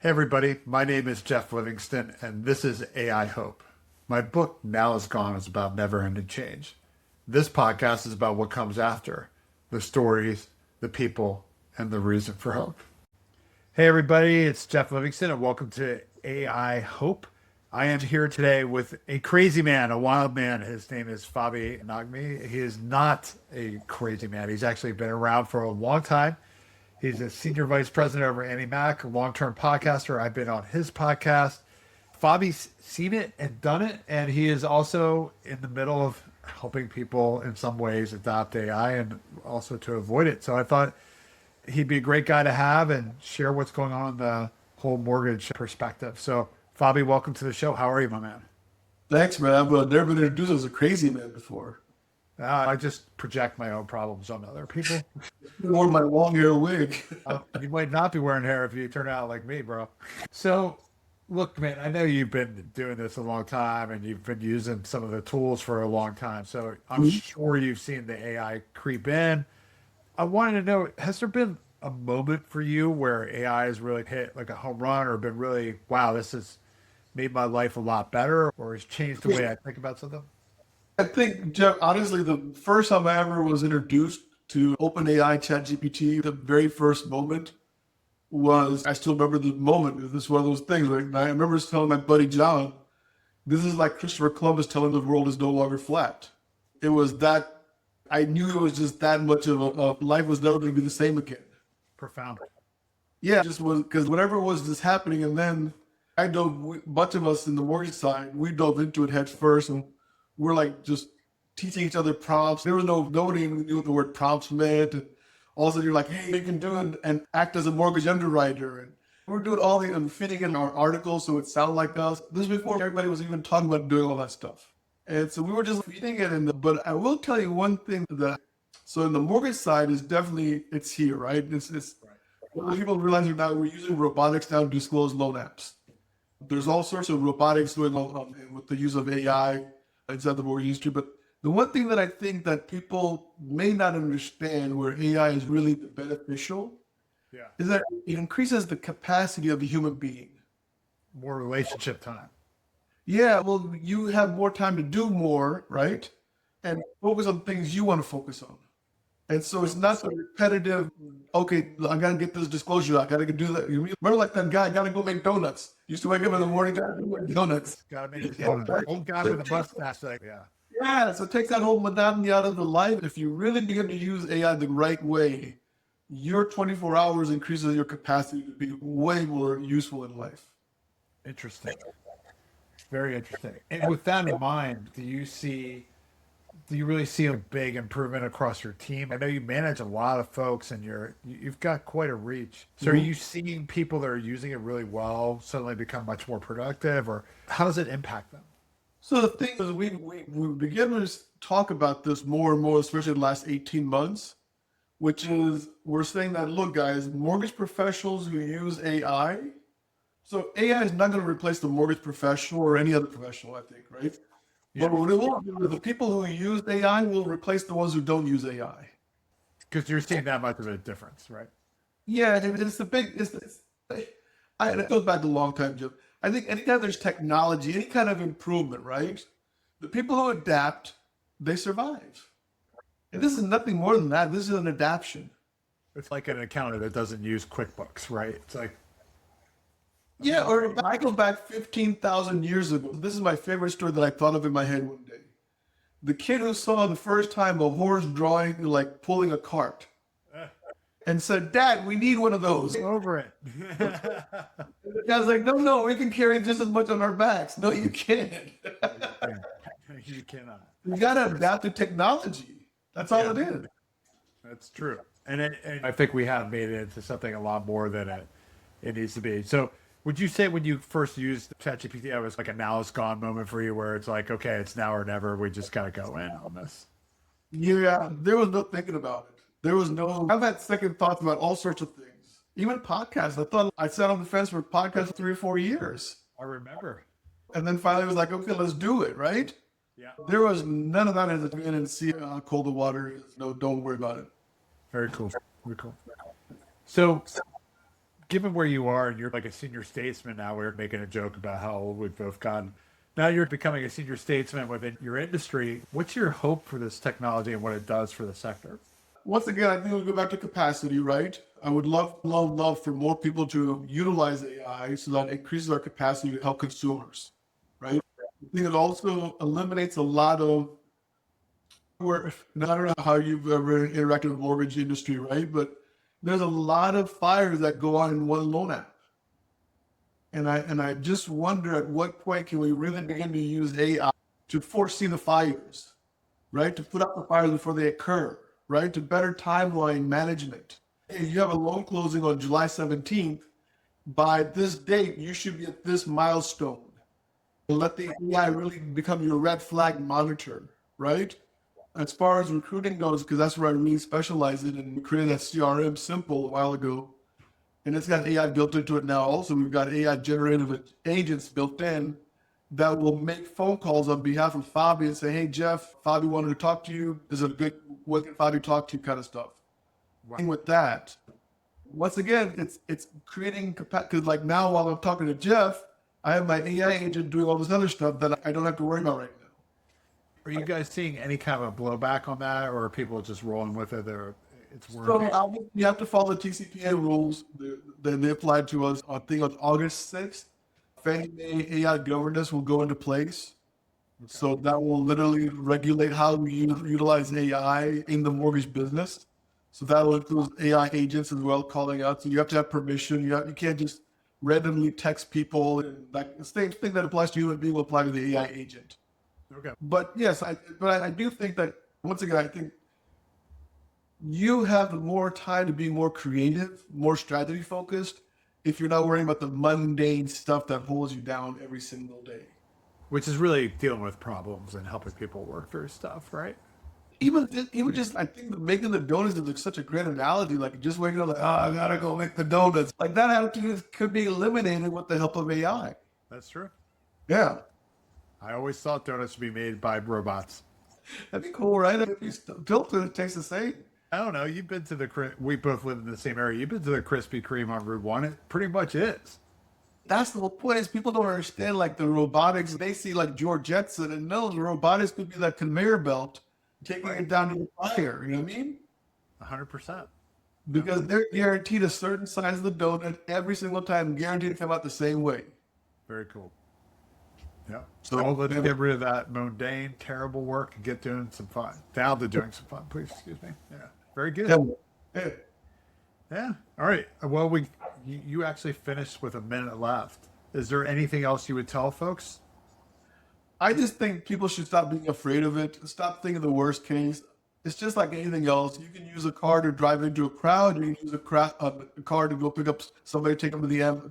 Hey everybody, my name is Jeff Livingston and this is AI Hope. My book, Now Is Gone, is about never-ending change. This podcast is about what comes after, the stories, the people, and the reason for hope. Hey everybody, it's Jeff Livingston and welcome to AI Hope. I am here today with a crazy man, a wild man. His name is Fobby Naghmi. He is not a crazy man. He's actually been around for a long time. He's a senior vice president over AnnieMac, a long-term podcaster. I've been on his podcast. Fobby's seen it and done it, and he is also in the middle of helping people in some ways adopt AI and also to avoid it. So I thought he'd be a great guy to have and share what's going on in the whole mortgage perspective. So, Fobby, welcome to the show. How are you, my man? Thanks, man. I've never been introduced as a crazy man before. I just project my own problems on other people. I wore my long hair wig. You might not be wearing hair if you turn out like me, bro. So, look, man, I know you've been doing this a long time and you've been using some of the tools for a long time. So I'm sure you've seen the AI creep in. I wanted to know, has there been a moment for you where AI has really hit like a home run or been really, wow, this has made my life a lot better or has changed the way I think about something? I think, Jeff, honestly, the first time I ever was introduced to OpenAI ChatGPT, the very first moment was, I still remember the moment. This is one of those things. Like, I remember telling my buddy John, this is like Christopher Columbus telling the world is no longer flat. It was that, I knew it was just that much of a life was never going to be the same again. Profound. Yeah, it just was, because whatever was just happening, and then I dove, a bunch of us in the mortgage side, we dove into it head first, and we're like just teaching each other prompts. There was nobody knew what the word prompts meant. And all of a sudden you're like, hey, you can do it and act as a mortgage underwriter. And we're doing all the and fitting in our articles so it sounded like us. This is before everybody was even talking about doing all that stuff. And so we were just feeding it in but I will tell you one thing so in the mortgage side is definitely, it's here, right? It's what people realize now we're using robotics now to disclose loan apps. There's all sorts of robotics going on with the use of AI inside the mortgage industry. But the one thing that I think that people may not understand where AI is really beneficial is that it increases the capacity of the human being. More relationship time. Yeah, well, you have more time to do more, right? And focus on things you want to focus on. And so it's not so repetitive, okay, I got to get this disclosure. I got to do that. You remember like that guy, got to go make donuts. Used to wake up in the morning, got to go make donuts. Got to make donuts. Old guy with a mustache. Like, yeah. Yeah, so it takes that whole monotony out of the life. If you really begin to use AI the right way, your 24 hours increases your capacity to be way more useful in life. Interesting. Very interesting. And with that in mind, do you really see a big improvement across your team? I know you manage a lot of folks and you've got quite a reach. So are you seeing people that are using it really well suddenly become much more productive, or how does it impact them? So the thing is, we begin to talk about this more and more, especially in the last 18 months, which is we're saying that, look, guys, mortgage professionals who use AI, so AI is not going to replace the mortgage professional or any other professional, I think, right? Yeah. But what it will do is the people who use AI will replace the ones who don't use AI. Because you're seeing that much of a difference, right? Yeah, it's a big, it goes back to long time, Jim. I think anytime there's technology, any kind of improvement, right? The people who adapt, they survive. And this is nothing more than that. This is an adaptation. It's like an accountant that doesn't use QuickBooks, right? It's like, Yeah, or if I go back 15,000 years ago, this is my favorite story that I thought of in my head one day. The kid who saw the first time a horse drawing, like pulling a cart, and said, Dad, we need one of those. over it. The guy's like, no, we can carry just as much on our backs. No, you can't. You cannot. You got to adapt to technology. That's all it is. That's true. And I think we have made it into something a lot more than it needs to be. So would you say when you first used ChatGPT, it was like a now it's gone moment for you where it's like, okay, it's now or never. We just got to go in on this. Yeah, there was no thinking about it. I've had second thoughts about all sorts of things. Even podcasts. I thought I sat on the fence for podcasts for 3 or 4 years. I remember. And then finally it was like, okay, let's do it, right? Yeah. There was none of that as a in and see how cold the water is. No, don't worry about it. Very cool. Very cool. So Given where you are, and you're like a senior statesman now, we are making a joke about how old we've both gotten. Now you're becoming a senior statesman within your industry. What's your hope for this technology and what it does for the sector? Once again, I think we'll go back to capacity, right? I would love for more people to utilize AI so that it increases our capacity to help consumers, right? I think it also eliminates a lot of where, I don't know how you've ever interacted with the mortgage industry, right? But there's a lot of fires that go on in one loan app. And I just wonder at what point can we really begin to use AI to foresee the fires, right? To put out the fires before they occur, right? To better timeline management. If you have a loan closing on July 17th, by this date, you should be at this milestone. And let the AI really become your red flag monitor, right? As far as recruiting goes, because that's where I really specialize in, and we created that CRM Simple a while ago. And it's got AI built into it now. Also, we've got AI generative agents built in that will make phone calls on behalf of Fobby and say, hey, Jeff, Fobby wanted to talk to you. This is a good, what can Fobby talk to you kind of stuff. Wow. And with that, once again, it's creating capacity. Because like now while I'm talking to Jeff, I have my AI agent doing all this other stuff that I don't have to worry about right now. Are you guys seeing any kind of a blowback on that, or are people just rolling with it? Or it's working? So you have to follow the TCPA rules that they applied to us. I think on August 6th, Fannie Mae AI governance will go into place. Okay. So that will literally regulate how we utilize AI in the mortgage business. So that will include AI agents as well calling out. So you have to have permission. You can't just randomly text people. And like the same thing that applies to you and me will apply to the AI agent. Okay. But yes, I do think that, once again, I think you have more time to be more creative, more strategy focused, if you're not worrying about the mundane stuff that holds you down every single day. Which is really dealing with problems and helping people work through stuff, right? Even just, I think making the donuts is like such a great analogy. Like just waking up like, oh, I gotta go make the donuts. Like that attitude could be eliminated with the help of AI. That's true. Yeah. I always thought donuts should be made by robots. That'd be cool, right? If you built it, it tastes the same. I don't know. You've been to we both live in the same area. You've been to the Krispy Kreme on Route 1. It pretty much is. That's the whole point is people don't understand like the robotics. They see like George Jetson and no, the robotics could be that conveyor belt taking it down to the fire. You know what I mean? 100%. Because they're guaranteed a certain size of the donut every single time, guaranteed to come out the same way. Very cool. Yeah. So let's get rid of that mundane, terrible work and get doing some fun. Down to doing some fun, please. Excuse me. Yeah. Very good. Yeah. Yeah. All right. Well, you actually finished with a minute left. Is there anything else you would tell folks? I just think people should stop being afraid of it. Stop thinking the worst case. It's just like anything else. You can use a car to drive into a crowd. You can use a car to go pick up somebody, take them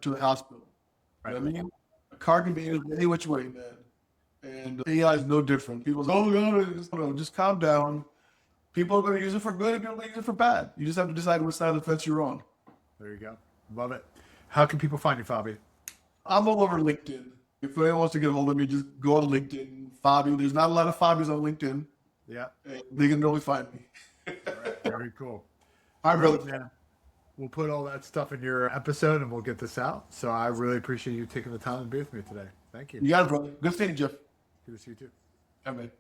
to the hospital. Right. You know what I mean? A car can be used any which way, man. And AI is no different. People say, oh, just calm down. People are going to use it for good and people are going to use it for bad. You just have to decide which side of the fence you're on. There you go. Love it. How can people find you, Fobby? I'm all over LinkedIn. If anyone wants to get a hold of me, just go on LinkedIn. Fobby. There's not a lot of Fobbies on LinkedIn. Yeah. They can really find me. All right. Very cool. All right, brother. Yeah. We'll put all that stuff in your episode and we'll get this out. So I really appreciate you taking the time to be with me today. Thank you. You got it, brother. Good seeing you, Jeff. Good to see you too. Yeah, man.